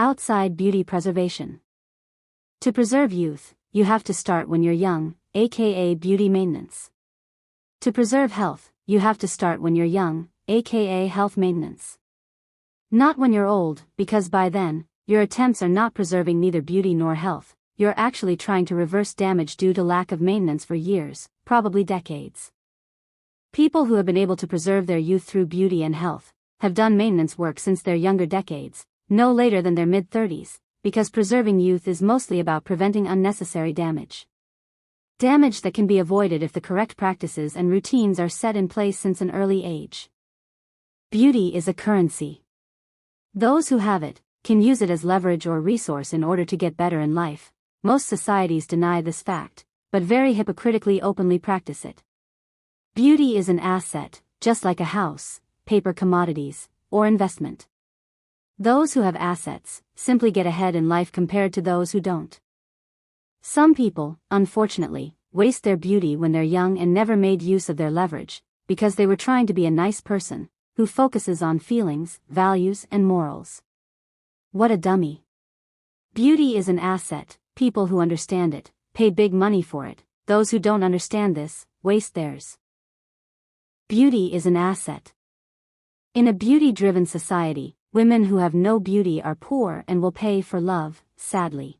Outside beauty preservation. To preserve youth, you have to start when you're young, aka beauty maintenance. To preserve health, you have to start when you're young, aka health maintenance. Not when you're old, because by then, your attempts are not preserving neither beauty nor health, you're actually trying to reverse damage due to lack of maintenance for years, probably decades. People who have been able to preserve their youth through beauty and health have done maintenance work since their younger decades, no later than their mid-30s, because preserving youth is mostly about preventing unnecessary damage. Damage that can be avoided if the correct practices and routines are set in place since an early age. Beauty is a currency. Those who have it can use it as leverage or resource in order to get better in life. Most societies deny this fact, but very hypocritically openly practice it. Beauty is an asset, just like a house, paper commodities, or investment. Those who have assets simply get ahead in life compared to those who don't. Some people, unfortunately, waste their beauty when they're young and never made use of their leverage, because they were trying to be a nice person who focuses on feelings, values, and morals. What a dummy. Beauty is an asset, people who understand it pay big money for it, those who don't understand this waste theirs. Beauty is an asset. In a beauty-driven society, women who have no beauty are poor and will pay for love, sadly.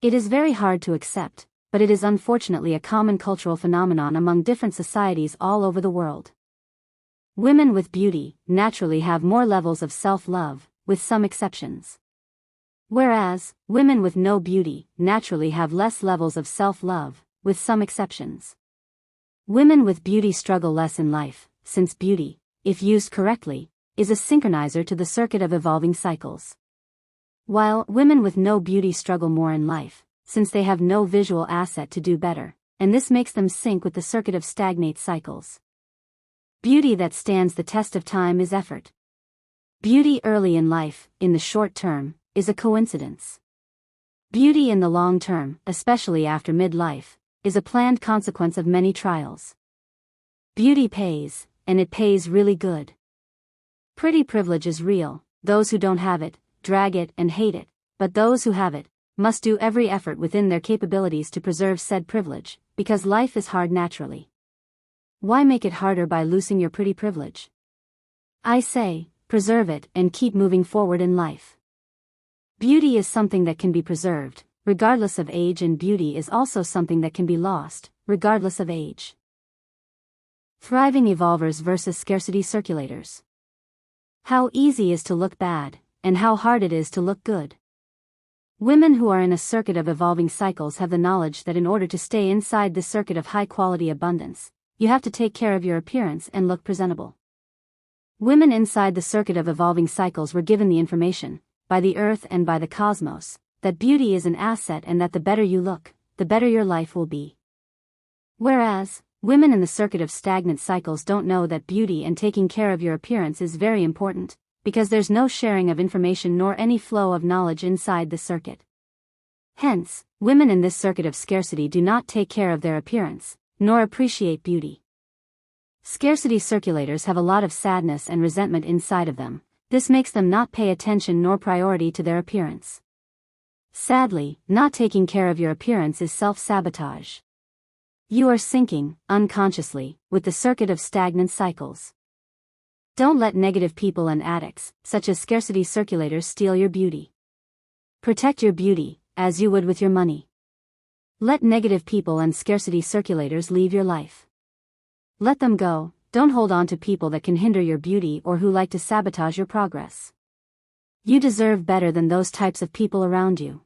It is very hard to accept, but it is unfortunately a common cultural phenomenon among different societies all over the world. Women with beauty naturally have more levels of self-love, with some exceptions. Whereas, women with no beauty naturally have less levels of self-love, with some exceptions. Women with beauty struggle less in life, since beauty, if used correctly, is a synchronizer to the circuit of evolving cycles. While women with no beauty struggle more in life, since they have no visual asset to do better, and this makes them sync with the circuit of stagnate cycles. Beauty that stands the test of time is effort. Beauty early in life, in the short term, is a coincidence. Beauty in the long term, especially after midlife, is a planned consequence of many trials. Beauty pays, and it pays really good. Pretty privilege is real, those who don't have it, drag it and hate it, but those who have it, must do every effort within their capabilities to preserve said privilege, because life is hard naturally. Why make it harder by losing your pretty privilege? I say, preserve it and keep moving forward in life. Beauty is something that can be preserved, regardless of age, and beauty is also something that can be lost, regardless of age. Thriving evolvers versus scarcity circulators. How easy is to look bad, and how hard it is to look good. Women who are in a circuit of evolving cycles have the knowledge that in order to stay inside this circuit of high-quality abundance, you have to take care of your appearance and look presentable. Women inside the circuit of evolving cycles were given the information, by the earth and by the cosmos, that beauty is an asset and that the better you look, the better your life will be. Whereas, women in the circuit of stagnant cycles don't know that beauty and taking care of your appearance is very important, because there's no sharing of information nor any flow of knowledge inside the circuit. Hence, women in this circuit of scarcity do not take care of their appearance, nor appreciate beauty. Scarcity circulators have a lot of sadness and resentment inside of them. This makes them not pay attention nor priority to their appearance. Sadly, not taking care of your appearance is self-sabotage. You are sinking, unconsciously, with the circuit of stagnant cycles. Don't let negative people and addicts, such as scarcity circulators, steal your beauty. Protect your beauty, as you would with your money. Let negative people and scarcity circulators leave your life. Let them go. Don't hold on to people that can hinder your beauty or who like to sabotage your progress. You deserve better than those types of people around you.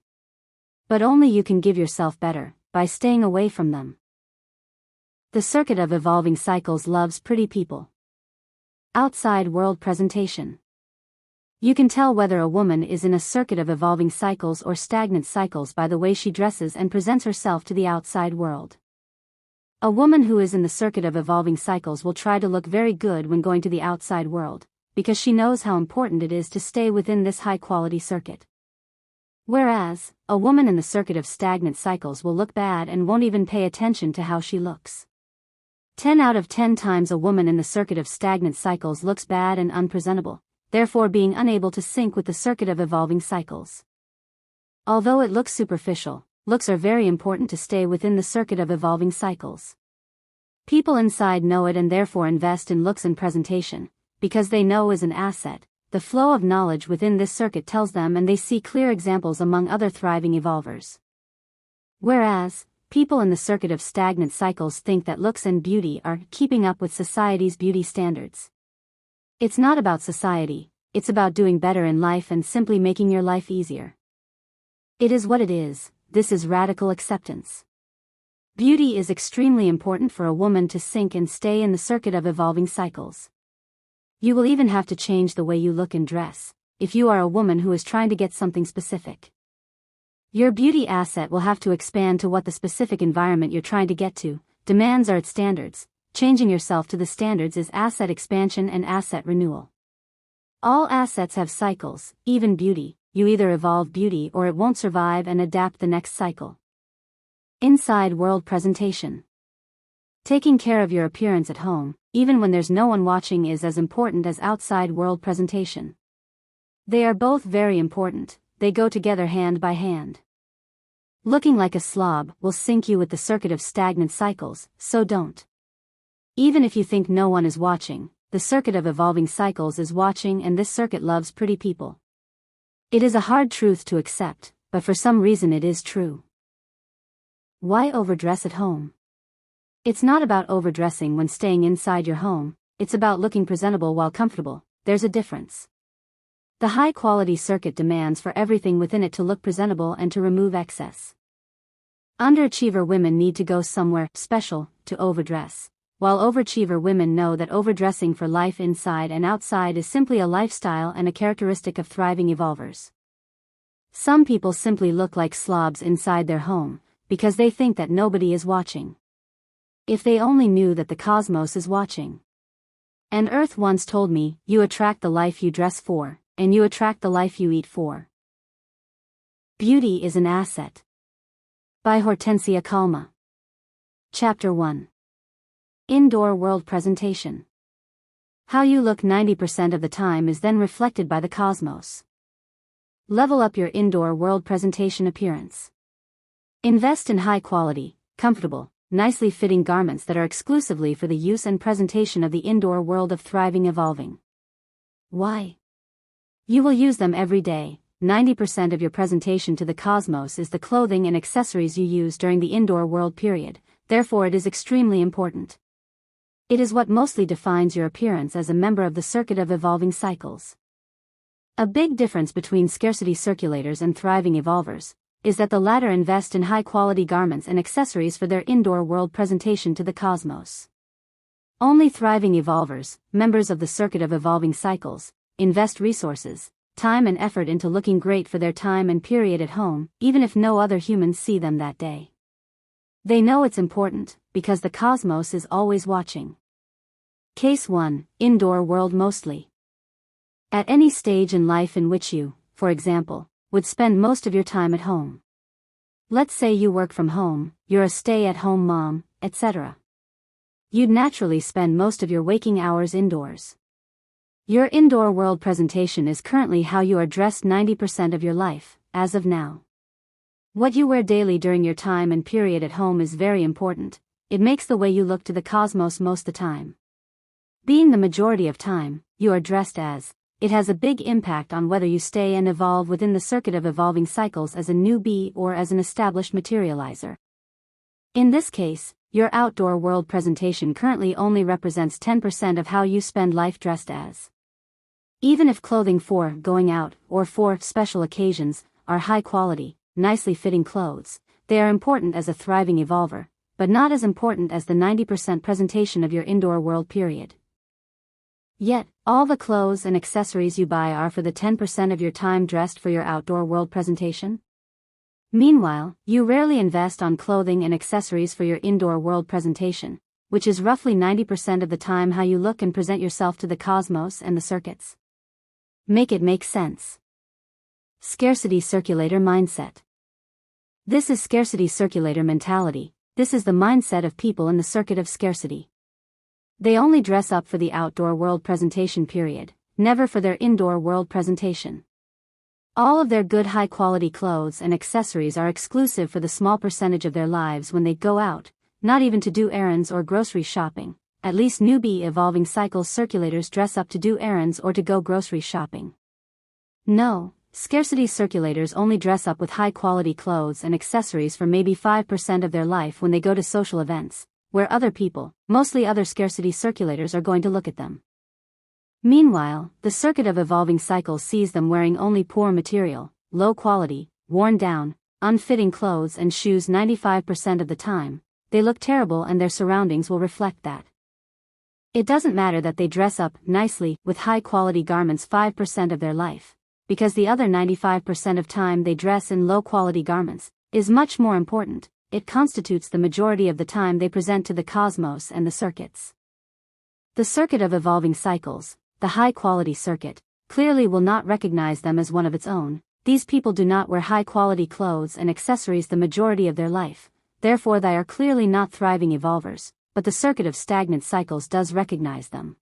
But only you can give yourself better, by staying away from them. The circuit of evolving cycles loves pretty people. Outside world presentation. You can tell whether a woman is in a circuit of evolving cycles or stagnant cycles by the way she dresses and presents herself to the outside world. A woman who is in the circuit of evolving cycles will try to look very good when going to the outside world, because she knows how important it is to stay within this high-quality circuit. Whereas, a woman in the circuit of stagnant cycles will look bad and won't even pay attention to how she looks. 10 out of 10 times a woman in the circuit of stagnant cycles looks bad and unpresentable, therefore being unable to sync with the circuit of evolving cycles. Although it looks superficial, looks are very important to stay within the circuit of evolving cycles. People inside know it and therefore invest in looks and presentation, because they know is an asset. The flow of knowledge within this circuit tells them and they see clear examples among other thriving evolvers. Whereas, people in the circuit of stagnant cycles think that looks and beauty are keeping up with society's beauty standards. It's not about society, it's about doing better in life and simply making your life easier. It is what it is, this is radical acceptance. Beauty is extremely important for a woman to sync and stay in the circuit of evolving cycles. You will even have to change the way you look and dress, if you are a woman who is trying to get something specific. Your beauty asset will have to expand to what the specific environment you're trying to get to demands are its standards. Changing yourself to the standards is asset expansion and asset renewal. All assets have cycles, even beauty. You either evolve beauty or it won't survive and adapt the next cycle. Inside world presentation. Taking care of your appearance at home, even when there's no one watching, is as important as outside world presentation. They are both very important, they go together hand by hand. Looking like a slob will sink you with the circuit of stagnant cycles, so don't. Even if you think no one is watching, the circuit of evolving cycles is watching, and this circuit loves pretty people. It is a hard truth to accept, but for some reason it is true. Why overdress at home? It's not about overdressing when staying inside your home, it's about looking presentable while comfortable. There's a difference. The high-quality circuit demands for everything within it to look presentable and to remove excess. Underachiever women need to go somewhere special to overdress, while overachiever women know that overdressing for life inside and outside is simply a lifestyle and a characteristic of thriving evolvers. Some people simply look like slobs inside their home, because they think that nobody is watching. If they only knew that the cosmos is watching. An Earth once told me, you attract the life you dress for, and you attract the life you eat for. Beauty is an asset. By Hortensia Calma. Chapter 1. Indoor world presentation. How you look 90% of the time is then reflected by the cosmos. Level up your indoor world presentation appearance. Invest in high quality, comfortable, nicely fitting garments that are exclusively for the use and presentation of the indoor world of thriving evolving. Why? You will use them every day. 90% of your presentation to the cosmos is the clothing and accessories you use during the indoor world period, therefore it is extremely important. It is what mostly defines your appearance as a member of the circuit of evolving cycles. A big difference between scarcity circulators and thriving evolvers is that the latter invest in high-quality garments and accessories for their indoor world presentation to the cosmos. Only thriving evolvers, members of the circuit of evolving cycles, invest resources, time and effort into looking great for their time and period at home, even if no other humans see them that day. They know it's important, because the cosmos is always watching. Case 1, Indoor world mostly. At any stage in life in which you, for example, would spend most of your time at home. Let's say you work from home, you're a stay-at-home mom, etc. You'd naturally spend most of your waking hours indoors. Your indoor world presentation is currently how you are dressed 90% of your life, as of now. What you wear daily during your time and period at home is very important. It makes the way you look to the cosmos most the time. Being the majority of time, you are dressed as, it has a big impact on whether you stay and evolve within the circuit of evolving cycles as a newbie or as an established materializer. In this case, your outdoor world presentation currently only represents 10% of how you spend life dressed as. Even if clothing for going out or for special occasions are high quality, nicely fitting clothes, they are important as a thriving evolver, but not as important as the 90% presentation of your indoor world period. Yet, all the clothes and accessories you buy are for the 10% of your time dressed for your outdoor world presentation? Meanwhile, you rarely invest on clothing and accessories for your indoor world presentation, which is roughly 90% of the time how you look and present yourself to the cosmos and the circuits. Make it make sense. Scarcity circulator mindset. This is scarcity circulator mentality. This is the mindset of people in the circuit of scarcity. They only dress up for the outdoor world presentation period. never for their indoor world presentation. All of their good high-quality clothes and accessories are exclusive for the small percentage of their lives when they go out, not even to do errands or grocery shopping. At least newbie Evolving Cycles circulators dress up to do errands or to go grocery shopping. No, scarcity circulators only dress up with high-quality clothes and accessories for maybe 5% of their life when they go to social events, where other people, mostly other scarcity circulators, are going to look at them. Meanwhile, the circuit of Evolving Cycles sees them wearing only poor material, low quality, worn down, unfitting clothes and shoes 95% of the time. They look terrible and their surroundings will reflect that. It doesn't matter that they dress up nicely with high-quality garments 5% of their life, because the other 95% of time they dress in low-quality garments is much more important. It constitutes the majority of the time they present to the cosmos and the circuits. The circuit of Evolving Cycles, the high-quality circuit, clearly will not recognize them as one of its own. These people do not wear high-quality clothes and accessories the majority of their life, therefore they are clearly not thriving evolvers, but the circuit of stagnant cycles does recognize them.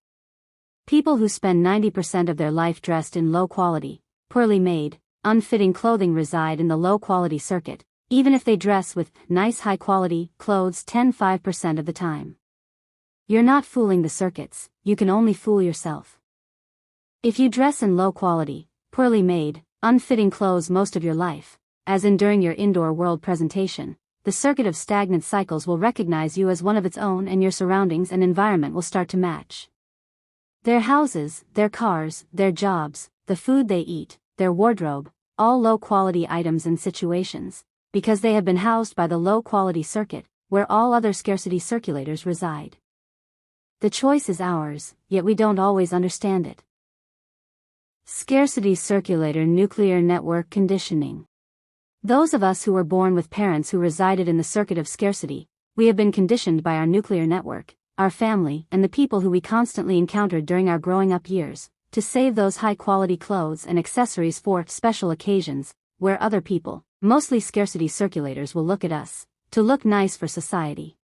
People who spend 90% of their life dressed in low-quality, poorly made, unfitting clothing reside in the low-quality circuit, even if they dress with nice high-quality clothes 5% of the time. You're not fooling the circuits, you can only fool yourself. If you dress in low-quality, poorly made, unfitting clothes most of your life, as in during your indoor world presentation, the circuit of stagnant cycles will recognize you as one of its own and your surroundings and environment will start to match. Their houses, their cars, their jobs, the food they eat, their wardrobe, all low-quality items and situations, because they have been housed by the low-quality circuit, where all other scarcity circulators reside. The choice is ours, yet we don't always understand it. Scarcity circulator nuclear network conditioning. Those of us who were born with parents who resided in the circuit of scarcity, we have been conditioned by our nuclear network, our family, and the people who we constantly encountered during our growing up years, to save those high-quality clothes and accessories for special occasions, where other people, mostly scarcity circulators, will look at us, to look nice for society.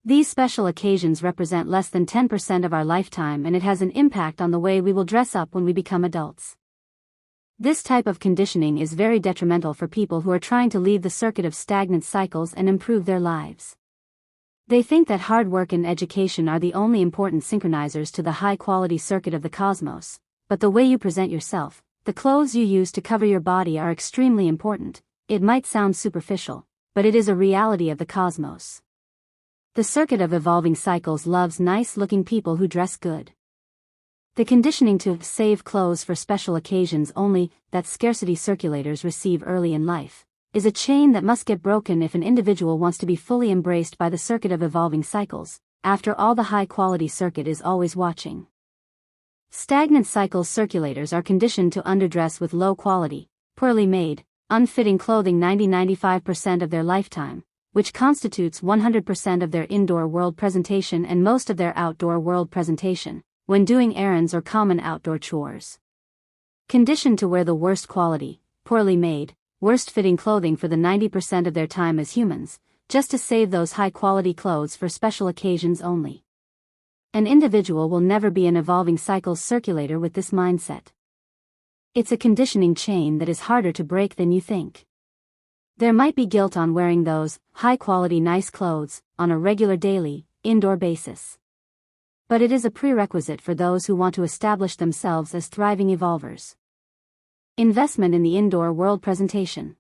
These special occasions represent less than 10% of our lifetime and it has an impact on the way we will dress up when we become adults. This type of conditioning is very detrimental for people who are trying to leave the circuit of stagnant cycles and improve their lives. They think that hard work and education are the only important synchronizers to the high-quality circuit of the cosmos, but the way you present yourself, the clothes you use to cover your body are extremely important. It might sound superficial, but it is a reality of the cosmos. The circuit of Evolving Cycles loves nice-looking people who dress good. The conditioning to save clothes for special occasions only that scarcity circulators receive early in life is a chain that must get broken if an individual wants to be fully embraced by the circuit of Evolving Cycles. After all, the high-quality circuit is always watching. Stagnant cycles circulators are conditioned to underdress with low-quality, poorly made, unfitting clothing 90-95% of their lifetime, which constitutes 100% of their indoor world presentation and most of their outdoor world presentation, when doing errands or common outdoor chores. Conditioned to wear the worst quality, poorly made, worst-fitting clothing for the 90% of their time as humans, just to save those high-quality clothes for special occasions only. An individual will never be an Evolving Cycles circulator with this mindset. It's a conditioning chain that is harder to break than you think. There might be guilt on wearing those high-quality nice clothes on a regular daily, indoor basis. But it is a prerequisite for those who want to establish themselves as thriving evolvers. Investment in the indoor world presentation.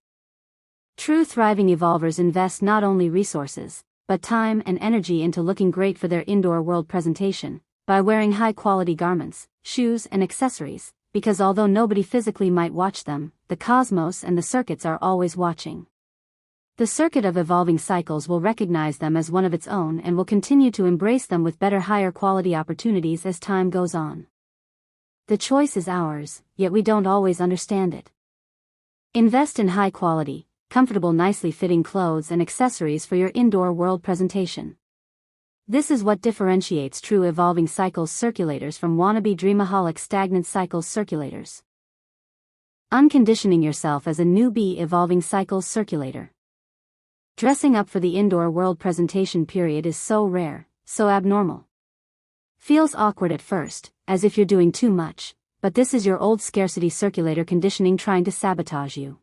True thriving evolvers invest not only resources, but time and energy into looking great for their indoor world presentation, by wearing high-quality garments, shoes and accessories, because although nobody physically might watch them, the cosmos and the circuits are always watching. The circuit of Evolving Cycles will recognize them as one of its own and will continue to embrace them with better, higher quality opportunities as time goes on. The choice is ours, yet we don't always understand it. Invest in high-quality, comfortable, nicely fitting clothes and accessories for your indoor world presentation. This is what differentiates true Evolving Cycles circulators from wannabe dreamaholic stagnant cycles circulators. Unconditioning yourself as a newbie Evolving Cycles circulator. Dressing up for the indoor world presentation period is so rare, so abnormal. Feels awkward at first, as if you're doing too much, but this is your old scarcity circulator conditioning trying to sabotage you.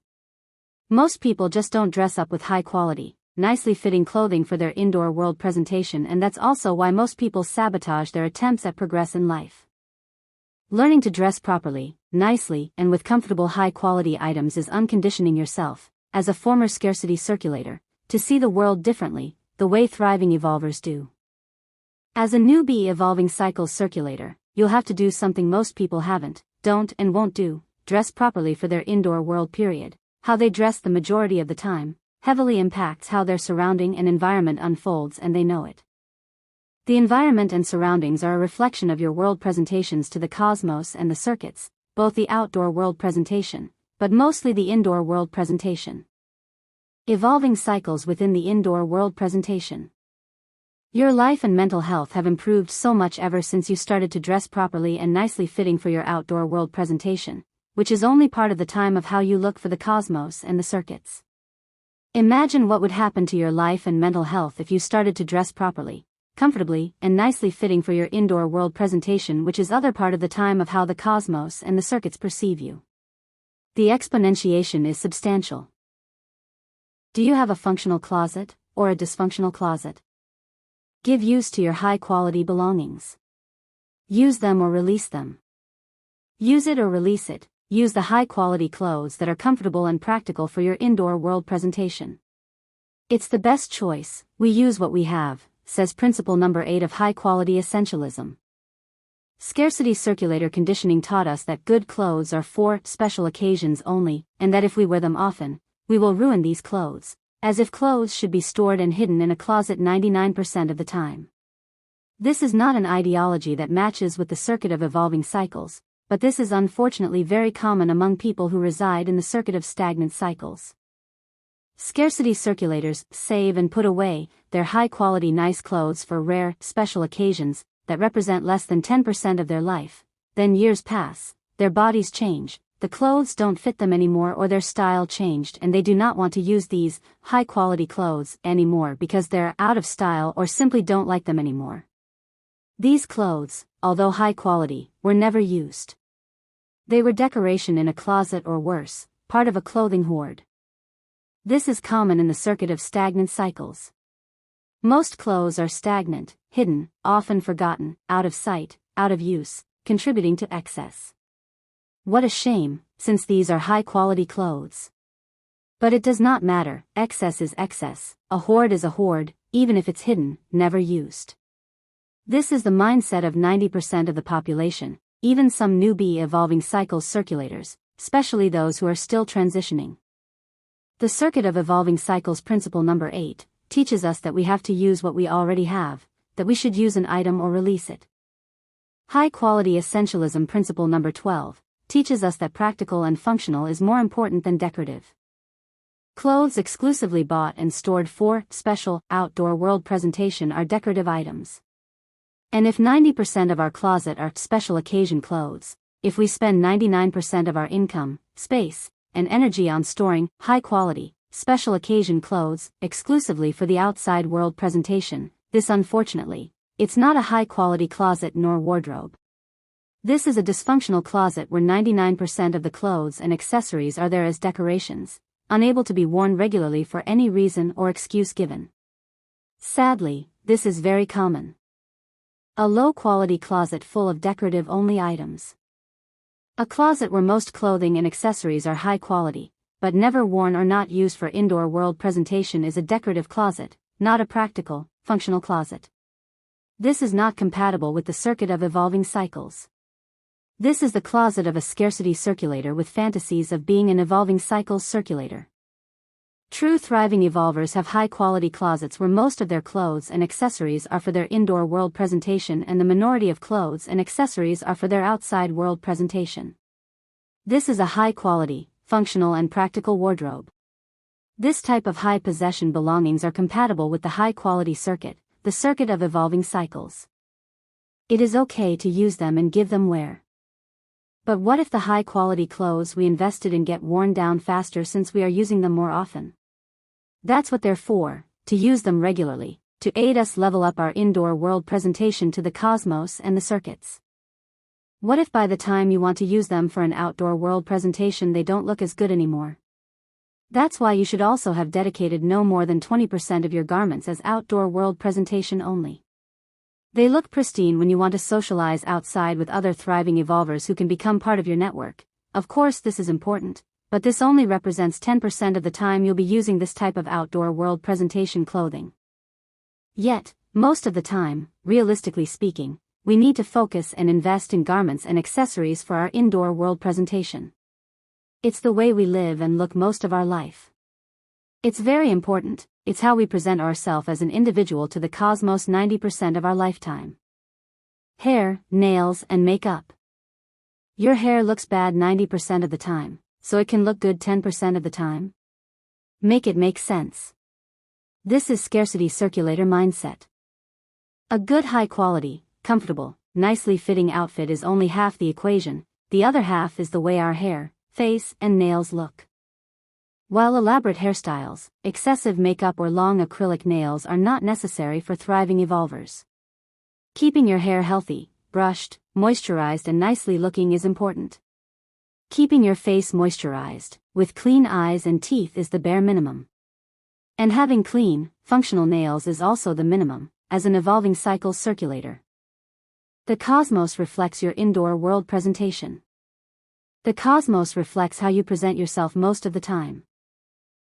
Most people just don't dress up with high quality, nicely fitting clothing for their indoor world presentation, and that's also why most people sabotage their attempts at progress in life. Learning to dress properly, nicely, and with comfortable high-quality items is unconditioning yourself, as a former scarcity circulator, to see the world differently, the way thriving evolvers do. As a newbie evolving cycles circulator, you'll have to do something most people haven't, don't, and won't do: dress properly for their indoor world period. How they dress the majority of the time heavily impacts how their surrounding and environment unfolds, and they know it. The environment and surroundings are a reflection of your world presentations to the cosmos and the circuits, both the outdoor world presentation, but mostly the indoor world presentation. Evolving cycles within the indoor world presentation. Your life and mental health have improved so much ever since you started to dress properly and nicely fitting for your outdoor world presentation, which is only part of the time of how you look for the cosmos and the circuits. Imagine what would happen to your life and mental health if you started to dress properly, comfortably, and nicely fitting for your indoor world presentation, which is other part of the time of how the cosmos and the circuits perceive you. The exponentiation is substantial. Do you have a functional closet, or a dysfunctional closet? Give use to your high-quality belongings. Use them or release them. Use it or release it. Use the high-quality clothes that are comfortable and practical for your indoor world presentation. It's the best choice. We use what we have, says principle number 8 of high-quality essentialism. Scarcity circulator conditioning taught us that good clothes are for special occasions only, and that if we wear them often, we will ruin these clothes, as if clothes should be stored and hidden in a closet 99% of the time. This is not an ideology that matches with the circuit of evolving cycles, but this is unfortunately very common among people who reside in the circuit of stagnant cycles. Scarcity circulators save and put away their high-quality nice clothes for rare, special occasions that represent less than 10% of their life. Then years pass, their bodies change, the clothes don't fit them anymore, or their style changed, and they do not want to use these high-quality clothes anymore because they're out of style or simply don't like them anymore. These clothes, although high quality, were never used. They were decoration in a closet, or worse, part of a clothing hoard. This is common in the circuit of stagnant cycles. Most clothes are stagnant, hidden, often forgotten, out of sight, out of use, contributing to excess. What a shame, since these are high-quality clothes. But it does not matter, excess is excess, a hoard is a hoard, even if it's hidden, never used. This is the mindset of 90% of the population, even some newbie evolving cycles circulators, especially those who are still transitioning. The circuit of evolving cycles principle number 8 teaches us that we have to use what we already have, that we should use an item or release it. High-quality essentialism principle number 12 teaches us that practical and functional is more important than decorative. Clothes exclusively bought and stored for special, outdoor world presentation are decorative items. And if 90% of our closet are special occasion clothes, if we spend 99% of our income, space, and energy on storing high-quality, special occasion clothes exclusively for the outside world presentation, this unfortunately, it's not a high-quality closet nor wardrobe. This is a dysfunctional closet where 99% of the clothes and accessories are there as decorations, unable to be worn regularly for any reason or excuse given. Sadly, this is very common. A low-quality closet full of decorative-only items. A closet where most clothing and accessories are high quality, but never worn or not used for indoor world presentation is a decorative closet, not a practical, functional closet. This is not compatible with the circuit of evolving cycles. This is the closet of a scarcity circulator with fantasies of being an evolving cycles circulator. True thriving evolvers have high-quality closets where most of their clothes and accessories are for their indoor world presentation and the minority of clothes and accessories are for their outside world presentation. This is a high-quality, functional and practical wardrobe. This type of high possession belongings are compatible with the high-quality circuit, the circuit of evolving cycles. It is okay to use them and give them wear. But what if the high-quality clothes we invested in get worn down faster since we are using them more often? That's what they're for, to use them regularly, to aid us level up our indoor world presentation to the cosmos and the circuits. What if by the time you want to use them for an outdoor world presentation they don't look as good anymore? That's why you should also have dedicated no more than 20% of your garments as outdoor world presentation only. They look pristine when you want to socialize outside with other thriving evolvers who can become part of your network. Of course this is important, but this only represents 10% of the time you'll be using this type of outdoor world presentation clothing. Yet, most of the time, realistically speaking, we need to focus and invest in garments and accessories for our indoor world presentation. It's the way we live and look most of our life. It's very important, it's how we present ourselves as an individual to the cosmos 90% of our lifetime. Hair, nails, and makeup. Your hair looks bad 90% of the time, so it can look good 10% of the time? Make it make sense. This is scarcity circulator mindset. A good high quality, comfortable, nicely fitting outfit is only half the equation, the other half is the way our hair, face, and nails look. While elaborate hairstyles, excessive makeup or long acrylic nails are not necessary for thriving evolvers. Keeping your hair healthy, brushed, moisturized and nicely looking is important. Keeping your face moisturized, with clean eyes and teeth is the bare minimum. And having clean, functional nails is also the minimum, as an evolving cycle circulator. The cosmos reflects your indoor world presentation. The cosmos reflects how you present yourself most of the time.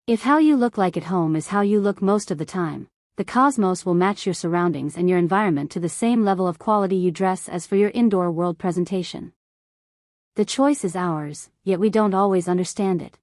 If how you look like at home is how you look most of the time, the cosmos will match your surroundings and your environment to the same level of quality you dress as for your indoor world presentation. The choice is ours, yet we don't always understand it.